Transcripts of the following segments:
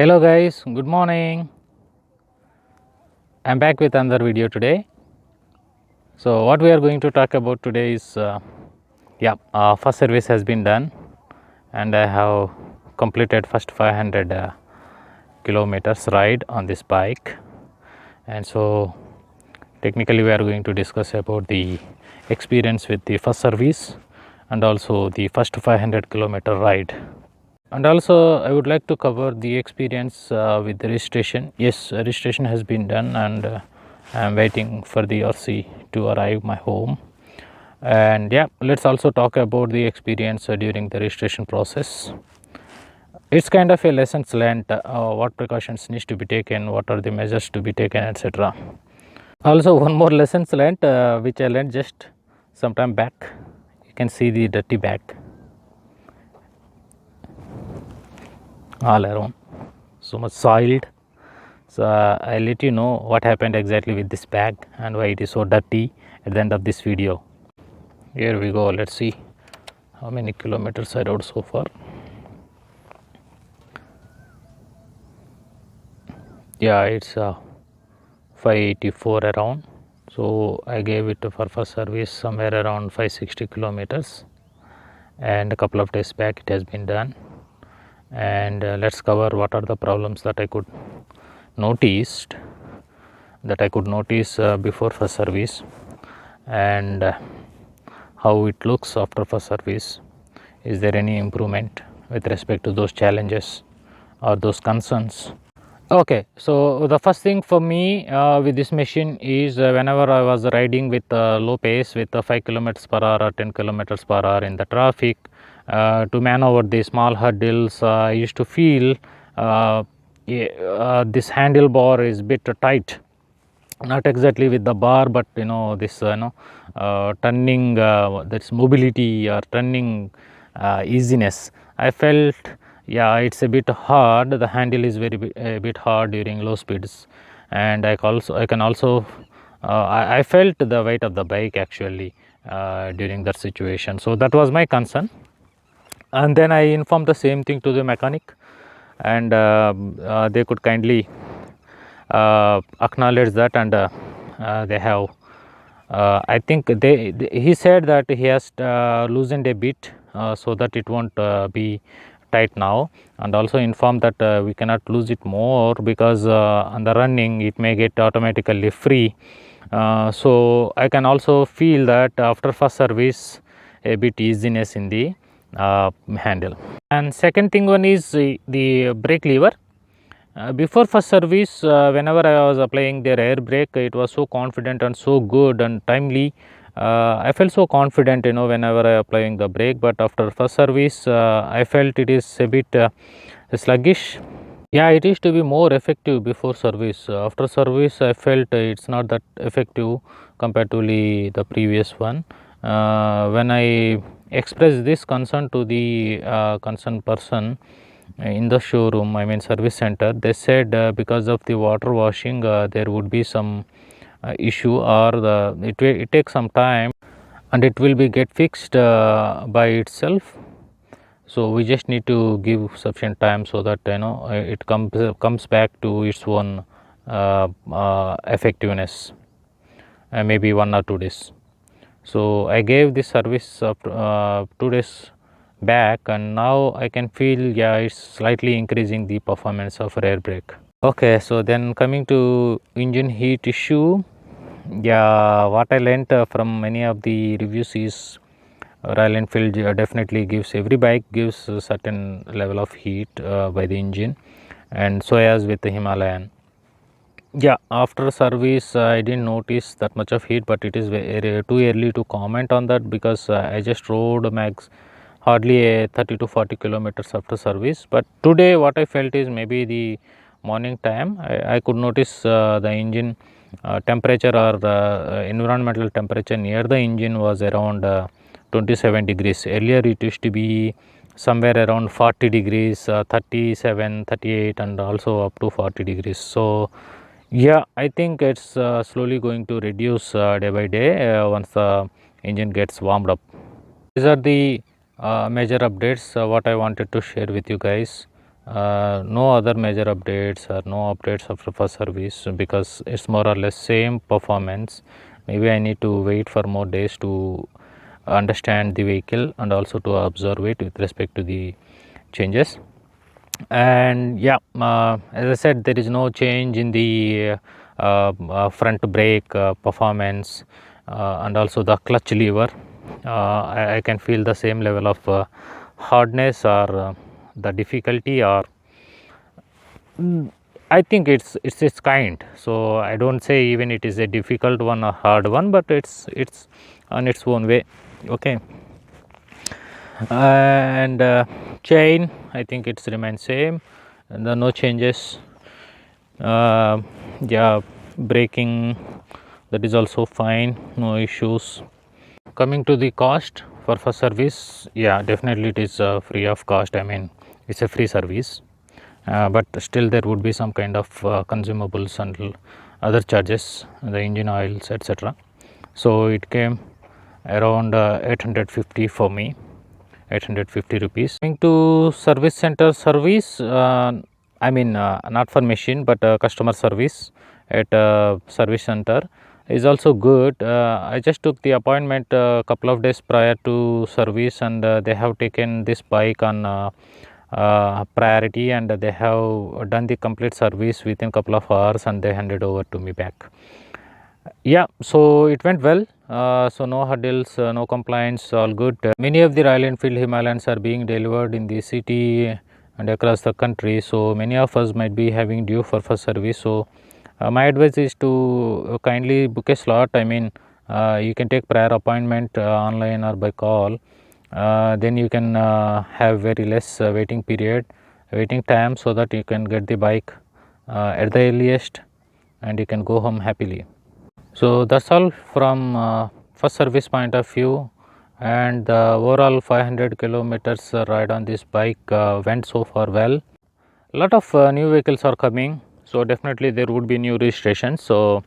Hello guys, good morning. I'm back with another video today. So what we are going to talk about today is first service has been done and I have completed first 500 kilometers ride on this bike, and so technically we are going to discuss about the experience with the first service and also the first 500 kilometer ride. And also I would like to cover the experience with the registration. Yes, registration has been done and I am waiting for the RC to arrive my home. And yeah, let's also talk about the experience during the registration process. It's kind of a lessons learned, what precautions needs to be taken, what are the measures to be taken, etc. Also one more lessons learned which I learned just some time back. You can see the dirty bag all around, so much soiled. So I'll let you know what happened exactly with this bag and why it is so dirty at the end of this video. Here we go, let's see how many kilometers I rode so far. Yeah, it's 584 around, so I gave it for first service somewhere around 560 kilometers, and a couple of days back it has been done. And let's cover what are the problems that I could notice before first service, and how it looks after first service. Is there any improvement with respect to those challenges or those concerns? Okay, so the first thing for me with this machine is whenever I was riding with low pace with 5 kilometers per hour or 10 kilometers per hour in the traffic, to maneuver the small hurdles, I used to feel this handlebar is bit tight, not exactly with the bar, but this turning, that's mobility or turning easiness. I felt, yeah, it's a bit hard. The handle is a bit hard during low speeds, and I can also I felt the weight of the bike actually during that situation. So that was my concern, and then I informed the same thing to the mechanic, and they could kindly acknowledge that, and they have I think he said that he has loosened a bit so that it won't be tight now, and also informed that we cannot lose it more because on the running it may get automatically free. So I can also feel that after first service a bit easiness in the handle. And second thing one is the brake lever. Before first service, whenever I was applying their air brake, it was so confident and so good and timely. I felt so confident, whenever I applying the brake. But after first service, I felt it is a bit sluggish. Yeah, it is to be more effective before service. After service, I felt it's not that effective comparatively the previous one. When I expressed this concern to the concerned person in the showroom, I mean service center, they said because of the water washing there would be some issue, or it takes some time and it will be get fixed by itself. So we just need to give sufficient time so that it comes back to its own effectiveness, maybe 1 or 2 days. So I gave this service 2 days back, and now I can feel, yeah, it's slightly increasing the performance of rear brake. Okay, so then coming to engine heat issue, yeah, what I learnt from many of the reviews is Royal Enfield definitely gives, every bike gives a certain level of heat by the engine, and so as with the Himalayan. Yeah, after service I didn't notice that much of heat, but it is too early to comment on that because I just rode max hardly a 30 to 40 kilometers after service. But today what I felt is maybe the morning time I could notice the engine temperature, or the environmental temperature near the engine was around 27 degrees. Earlier it used to be somewhere around 40 degrees, 37, 38, and also up to 40 degrees. So yeah, I think it's slowly going to reduce day by day once the engine gets warmed up. These are the major updates what I wanted to share with you guys. No other major updates or no updates of first service, because it's more or less same performance. Maybe I need to wait for more days to understand the vehicle and also to observe it with respect to the changes. And yeah, as I said, there is no change in the front brake performance, and also the clutch lever. I can feel the same level of hardness or the difficulty, or I think it's kind. So I don't say even it is a difficult one or hard one, but it's on its own way. Okay. And chain, I think it's remains same, and there are no changes. Yeah, braking, that is also fine, no issues. Coming to the cost for first service, yeah, definitely it is free of cost. I mean, it's a free service, but still there would be some kind of consumables and other charges, the engine oils, etc. So it came around 850 for me, 850 rupees. Coming to service center service, I mean not for machine but customer service at service center is also good. I just took the appointment a couple of days prior to service, and they have taken this bike on priority, and they have done the complete service within a couple of hours, and they handed over to me back. Yeah, so it went well. So no hurdles, no complaints, all good. Many of the Royal Enfield Himalayans are being delivered in the city and across the country. So many of us might be having due for first service. So my advice is to kindly book a slot. I mean, you can take prior appointment online or by call. Then you can have very less waiting period, waiting time, so that you can get the bike at the earliest, and you can go home happily. So that's all from first service point of view, and the overall 500 kilometers ride on this bike went so far well. A lot of new vehicles are coming, so definitely there would be new registrations. So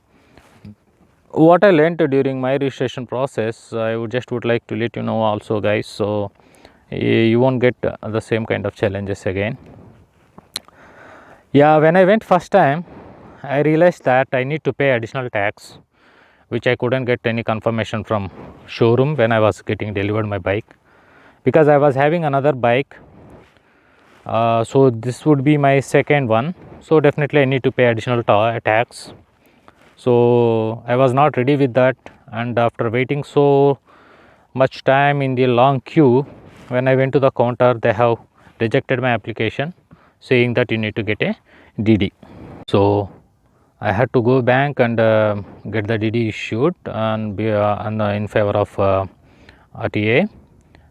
what I learned during my registration process, I would like to let you know also, guys, so you won't get the same kind of challenges again. Yeah, when I went first time, I realized that I need to pay additional tax, which I couldn't get any confirmation from showroom when I was getting delivered my bike, because I was having another bike. So this would be my second one, so definitely I need to pay additional tax. So I was not ready with that, and after waiting so much time in the long queue, when I went to the counter, they have rejected my application, saying that you need to get a DD. So I had to go bank and get the DD issued and be in favor of RTA,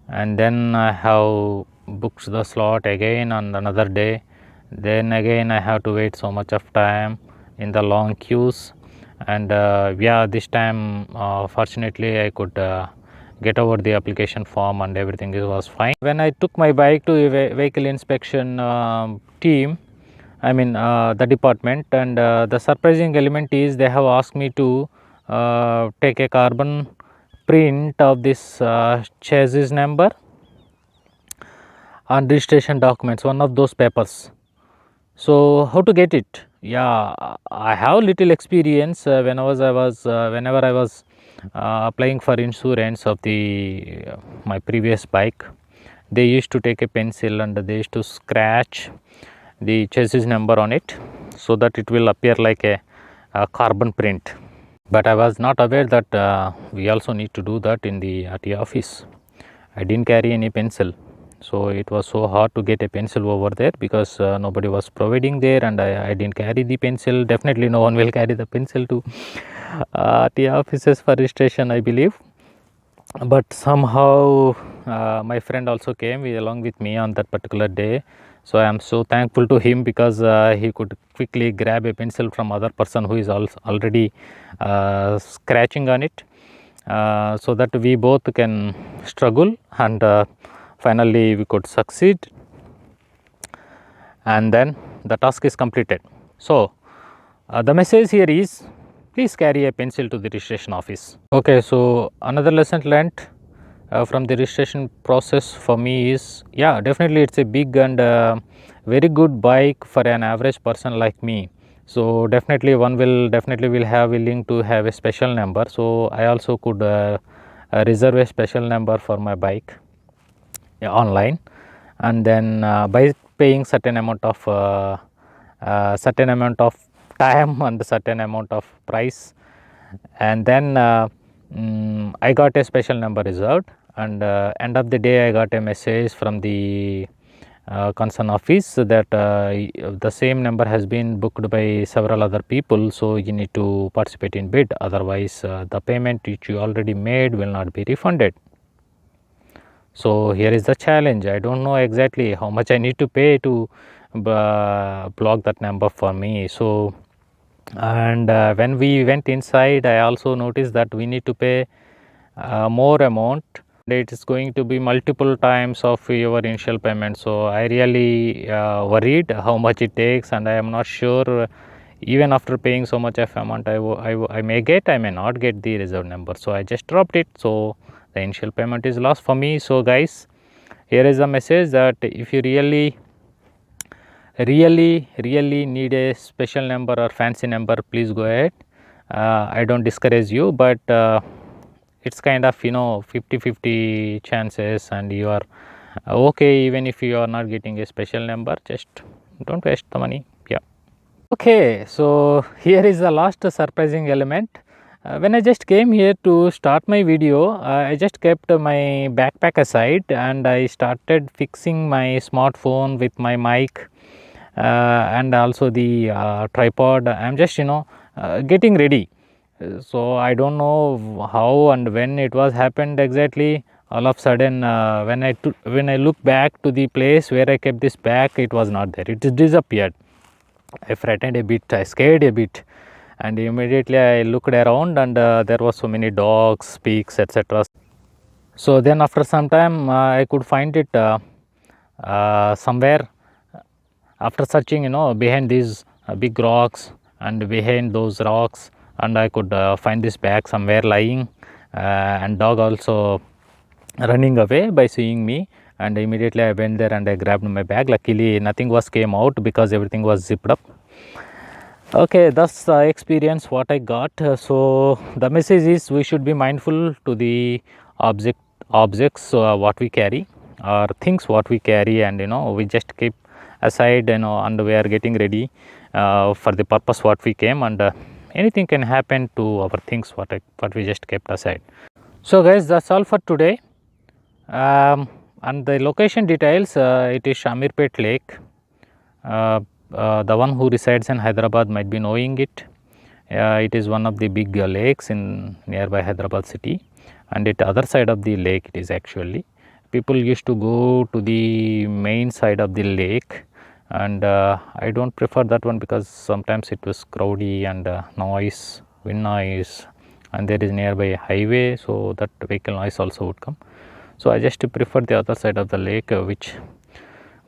and then I have booked the slot again on another day. Then again I have to wait so much of time in the long queues, and yeah, this time fortunately I could get over the application form and everything was fine. When I took my bike to a vehicle inspection team, I mean the department, and the surprising element is they have asked me to take a carbon print of this chassis number and registration documents, one of those papers. So how to get it? Yeah, I have little experience whenever I was applying for insurance of the my previous bike. They used to take a pencil and they used to scratch the chassis number on it, so that it will appear like a carbon print. But I was not aware that we also need to do that in the RT office. I didn't carry any pencil, so it was so hard to get a pencil over there, because nobody was providing there, and I didn't carry the pencil. Definitely no one will carry the pencil to RT offices for registration, I believe. But somehow my friend also came along with me on that particular day, so I am so thankful to him, because he could quickly grab a pencil from other person who is already scratching on it, so that we both can struggle, and finally we could succeed, and then the task is completed. So the message here is, please carry a pencil to the registration office. Okay, so another lesson learnt, from the registration process for me is, yeah, definitely it's a big and very good bike for an average person like me. So definitely one will have willing to have a special number. So I also could reserve a special number for my bike online, and then by paying certain amount of time and certain amount of price, and then I got a special number reserved, and end of the day I got a message from the concern office that the same number has been booked by several other people, so you need to participate in bid, otherwise the payment which you already made will not be refunded. So here is the challenge. I don't know exactly how much I need to pay to block that number for me. So, and when we went inside, I also noticed that we need to pay more amount. It is going to be multiple times of your initial payment. So I really worried how much it takes, and I am not sure even after paying so much of amount I may get, I may not get the reserve number. So I just dropped it. So the initial payment is lost for me. So guys, here is a message that if you really need a special number or fancy number, please go ahead. I don't discourage you, but it's kind of 50-50 chances, and you are okay even if you are not getting a special number. Just don't waste the money. Yeah. Okay, so here is the last surprising element. When I just came here to start my video, I just kept my backpack aside and I started fixing my smartphone with my mic and also the tripod. I'm just getting ready. So I don't know how and when it was happened exactly. All of a sudden, when I look back to the place where I kept this bag, it was not there. It disappeared. I frightened a bit, I scared a bit, and immediately I looked around, and there was so many dogs, pigs, etc. So then after some time I could find it somewhere after searching behind these big rocks and behind those rocks, and I could find this bag somewhere lying, and dog also running away by seeing me, and immediately I went there and I grabbed my bag. Luckily nothing was came out because everything was zipped up. Okay, that's the experience what I got. So the message is we should be mindful to the objects what we carry, or things what we carry, and we just keep aside, and we are getting ready for the purpose what we came, and anything can happen to our things what we just kept aside. So guys, that's all for today. And the location details, it is Shamirpet Lake. The one who resides in Hyderabad might be knowing it. It is one of the big lakes in nearby Hyderabad city, and at the other side of the lake it is actually. People used to go to the main side of the lake, and I don't prefer that one because sometimes it was crowdy and noise, wind noise, and there is nearby a highway, so that vehicle noise also would come. So I just prefer the other side of the lake which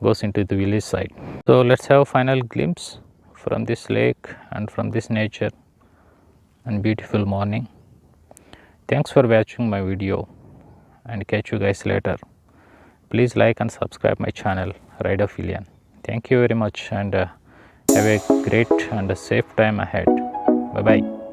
goes into the village side. So let's have a final glimpse from this lake and from this nature and beautiful morning. Thanks for watching my video, and catch you guys later. Please like and subscribe my channel Rideophilian. Thank you very much, and have a great and a safe time ahead. Bye bye.